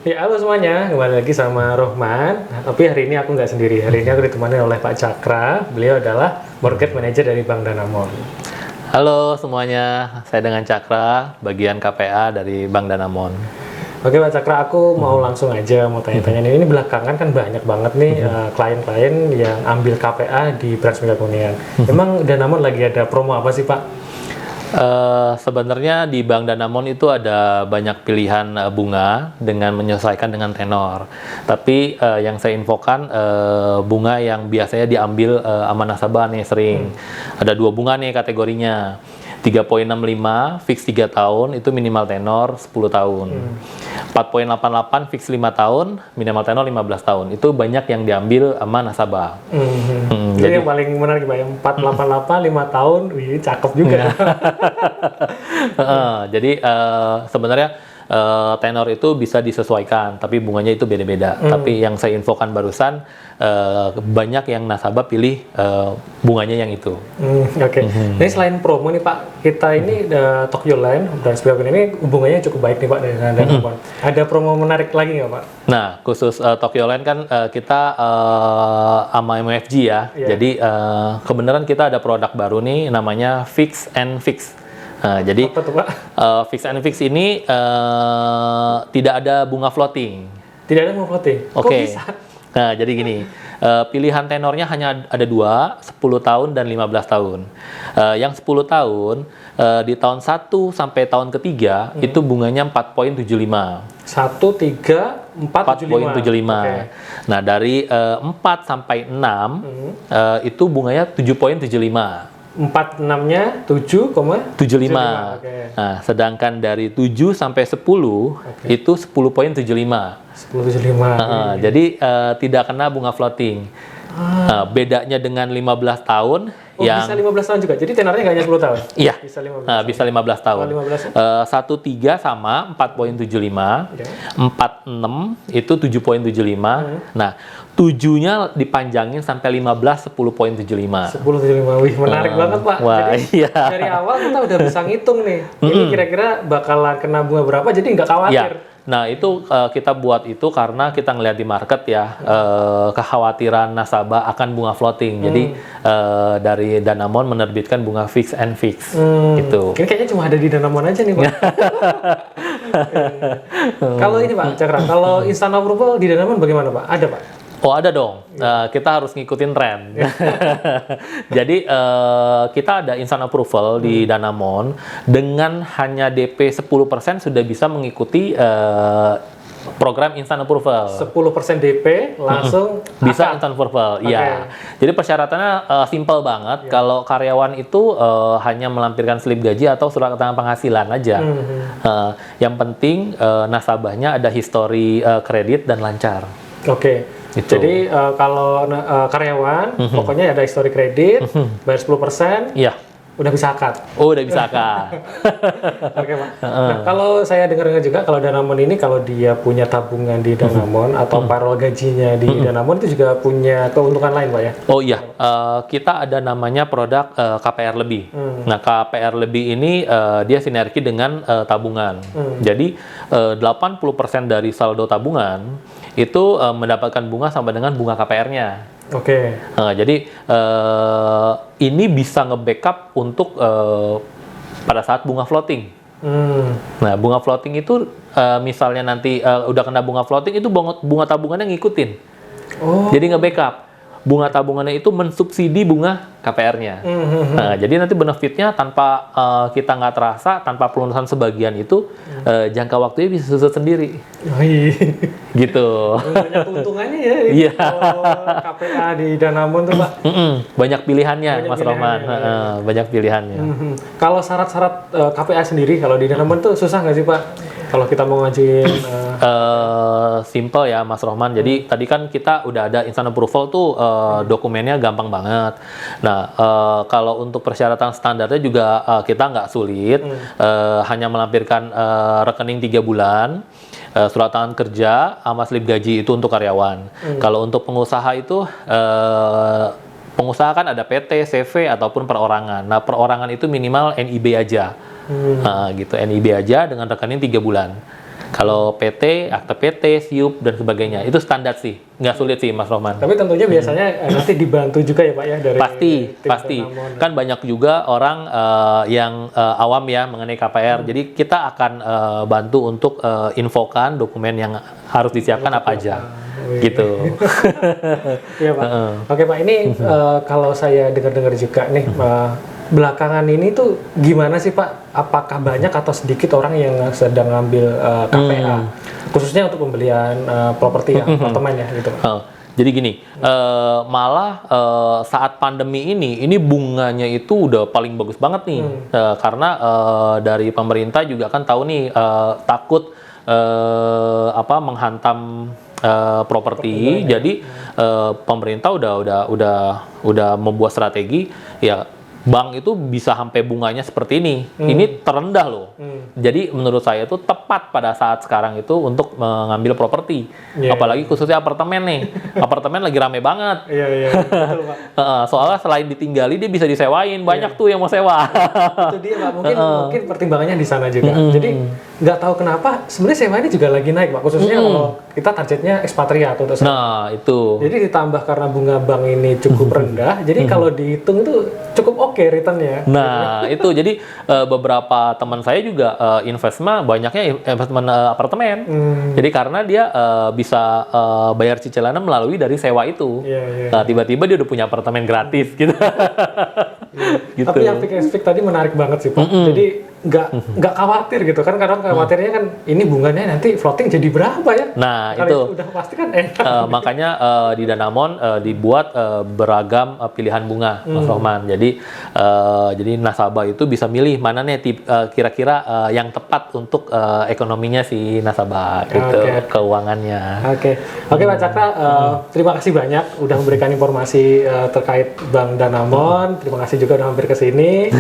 Ya, halo semuanya, kembali lagi sama Rohman. Nah, tapi hari ini aku nggak sendiri. Hari ini aku ditemani oleh Pak Cakra. Beliau adalah Market Manager dari Bank Danamon. Halo semuanya, saya dengan Cakra, bagian KPA dari Bank Danamon. Oke Pak Cakra, aku mau langsung aja mau tanya-tanya nih. Ini belakangan kan banyak banget nih klien-klien yang ambil KPA di branch Megakuningan. Emang Danamon lagi ada promo apa sih Pak? Sebenarnya di Bank Danamon itu ada banyak pilihan bunga dengan menyesuaikan dengan tenor. Tapi yang saya infokan bunga yang biasanya diambil sama nasabah nih sering. Ada dua bunga nih kategorinya. 3,65 fix 3 tahun itu minimal tenor 10 tahun. 4,88 fix 5 tahun minimal tenor 15 tahun. Itu banyak yang diambil sama nasabah. Jadi yang paling menarik Pak, yang 488 5 tahun, wih cakep juga. Jadi sebenarnya tenor itu bisa disesuaikan, tapi bunganya itu beda-beda. Tapi yang saya infokan barusan, banyak yang nasabah pilih bunganya yang itu. Oke. Ini selain promo nih Pak, kita ini Tokyo Line dan sebagainya ini hubungannya cukup baik nih Pak dengan Danamon. Ada promo menarik lagi nggak Pak? Nah, khusus Tokyo Line kan kita sama MUFG ya. Yeah. Jadi kebenaran kita ada produk baru nih namanya Fix and Fix. Jadi Apa tuh Pak? Fix and Fix ini tidak ada bunga floating. Tidak ada mau floating. Kok Oke. bisa? Nah, jadi gini, pilihan tenornya hanya ada dua, 10 tahun dan 15 tahun. Yang 10 tahun, di tahun 1 sampai tahun ketiga, itu bunganya 4,75. 1, 3, 4, 75. 4,75. Oke. Nah, dari 4 sampai 6, itu bunganya 7,75. 4, 6-nya 7,75. 75. Oke. Nah, sedangkan dari 7 sampai 10, itu 10,75. 10,75. Jadi tidak kena bunga floating. Bedanya dengan 15 tahun Oh, bisa 15 tahun juga. Jadi tenornya nggak hanya 10 tahun. iya, Bisa 15. bisa 15 tahun. 15 ya? 13 sama 4,75, Oke. 46 itu 7,75. Nah, 7-nya dipanjangin sampai 15 10,75. 10,75. Wih, menarik banget Pak. Wah, Jadi iya. dari awal kita udah bisa ngitung nih. Ini kira-kira bakalan kena bunga berapa, jadi nggak khawatir. Ya. Nah, itu kita buat itu karena kita ngelihat di market ya, kekhawatiran nasabah akan bunga floating. Jadi dari Danamon menerbitkan bunga fix and fix gitu. Ini kayaknya cuma ada di Danamon aja nih Pak. Kalau ini Pak Cakra, kalau instant approval di Danamon bagaimana Pak? Ada Pak? Oh, ada dong. Kita harus ngikutin tren. Jadi kita ada instant approval di Danamon dengan hanya DP 10% sudah bisa mengikuti program instant approval. 10% DP langsung Bisa akad. instant approval, Oke. iya. Jadi persyaratannya simple banget. Kalau karyawan itu hanya melampirkan slip gaji atau surat keterangan penghasilan aja. Yang penting nasabahnya ada histori kredit dan lancar. Oke. Gitu. Jadi kalau karyawan pokoknya ada histori kredit, bayar 10%, Iya. udah bisa akad. Oh, udah bisa Kak. Oke Pak. Nah, kalau saya dengar juga kalau Danamon ini kalau dia punya tabungan di Danamon atau parol gajinya di Danamon itu juga punya keuntungan lain Pak ya? Oh iya, kita ada namanya produk KPR Lebih. Nah, KPR Lebih ini dia sinergi dengan tabungan. Jadi 80% dari saldo tabungan itu mendapatkan bunga sama dengan bunga KPR-nya. Oke. Jadi ini bisa nge-backup untuk pada saat bunga floating. Nah, bunga floating itu misalnya nanti udah kena bunga floating itu bunga tabungannya ngikutin. Oh. Jadi nge-backup. Bunga tabungannya itu mensubsidi bunga KPR-nya. Nah, jadi nanti benefitnya tanpa kita nggak terasa, tanpa pelunasan sebagian itu jangka waktunya bisa susut sendiri. Oh, iya. Gitu. Banyak keuntungannya ya. Iya. Kalau KPA di Danamon tuh Pak. Banyak pilihannya, Banyak Mas Rohman. pilihannya, Banyak pilihannya. Kalau syarat-syarat KPA sendiri kalau di Danamon tuh susah nggak sih Pak? Kalau kita mau ngajuin Simple ya Mas Rohman. Jadi tadi kan kita udah ada instant approval tuh dokumennya gampang banget. Nah, kalau untuk persyaratan standarnya juga kita nggak sulit. Hanya melampirkan rekening 3 bulan, surat tangan kerja, sama slip gaji itu untuk karyawan. Kalau untuk pengusaha itu pengusaha kan ada PT, CV ataupun perorangan. Nah, perorangan itu minimal NIB aja. Gitu, NIB aja dengan rekening 3 bulan. Kalau PT, akte PT, SIUP dan sebagainya itu standar sih, nggak sulit sih Mas Rohman. Tapi tentunya biasanya nanti dibantu juga ya Pak ya dari Pasti. Kan banyak juga orang yang awam ya mengenai KPR. Jadi kita akan bantu untuk infokan dokumen yang harus disiapkan apa aja. Gitu. Iya Pak. Oke Pak, ini kalau saya dengar-dengar juga nih belakangan ini tuh gimana sih Pak? Apakah banyak atau sedikit orang yang sedang ngambil KPA, khususnya untuk pembelian properti ya, apartemen ya gitu Pak? Jadi gini, malah saat pandemi ini bunganya itu udah paling bagus banget nih, karena dari pemerintah juga kan tahu nih takut menghantam properti, jadi pemerintah udah membuat strategi ya. Bank itu bisa sampai bunganya seperti ini. Ini terendah loh. Jadi menurut saya itu tepat pada saat sekarang itu untuk mengambil properti. Apalagi khususnya apartemen nih. Apartemen lagi rame banget. Iya, betul Pak. Soalnya selain ditinggali dia bisa disewain. Banyak tuh yang mau sewa. Itu dia Pak. Mungkin pertimbangannya di sana juga. Jadi nggak tahu kenapa sebenarnya sewa ini juga lagi naik Pak. Khususnya kalau kita targetnya ekspatriat atau Nah, itu. Jadi ditambah karena bunga bank ini cukup rendah. Jadi kalau dihitung itu cukup oke returnnya. Nah, itu jadi beberapa teman saya juga investment banyaknya investment apartemen. Jadi karena dia bisa bayar cicilannya melalui dari sewa itu. Nah, tiba-tiba dia udah punya apartemen gratis gitu. Gitu. Tapi yang fix tadi menarik banget sih Pak. Jadi nggak khawatir gitu kan, karena khawatirnya kan ini bunganya nanti floating jadi berapa ya? Nah, kalau itu udah pasti kan enak. Makanya di Danamon dibuat beragam pilihan bunga, Mas Rohman. Jadi nasabah itu bisa milih mana nih kira-kira yang tepat untuk ekonominya si nasabah gitu, keuangannya. Oke Pak Cakra, terima kasih banyak udah memberikan informasi terkait Bank Danamon. Terima kasih juga udah mampir ke sini.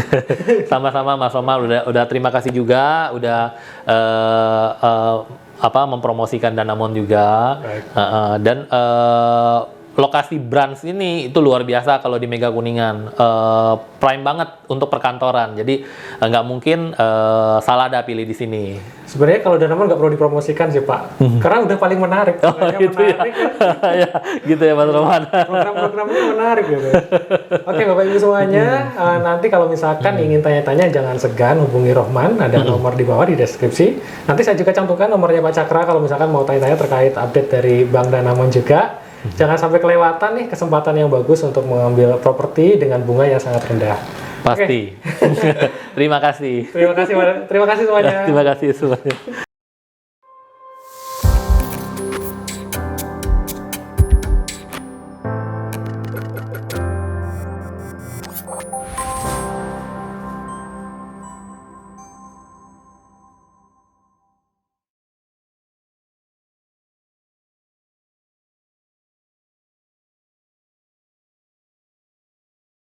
Sama-sama Mas Rohman, udah terima kasih juga udah mempromosikan Danamon juga. Dan lokasi branch ini itu luar biasa kalau di Mega Kuningan, prime banget untuk perkantoran, jadi nggak mungkin salah ada pilih di sini. Sebenarnya kalau Danamon nggak perlu dipromosikan sih Pak, karena udah paling menarik. Gitu menarik ya. Gitu ya Mas Rohman. Program-programnya menarik gitu. Oke Bapak Ibu semuanya, nanti kalau misalkan ingin tanya-tanya jangan segan hubungi Rohman, ada nomor di bawah di deskripsi. Nanti saya juga cantumkan nomornya Pak Cakra kalau misalkan mau tanya-tanya terkait update dari Bank Danamon juga. Jangan sampai kelewatan nih kesempatan yang bagus untuk mengambil properti dengan bunga yang sangat rendah. Pasti. Terima kasih. Terima kasih semuanya. Terima kasih semuanya.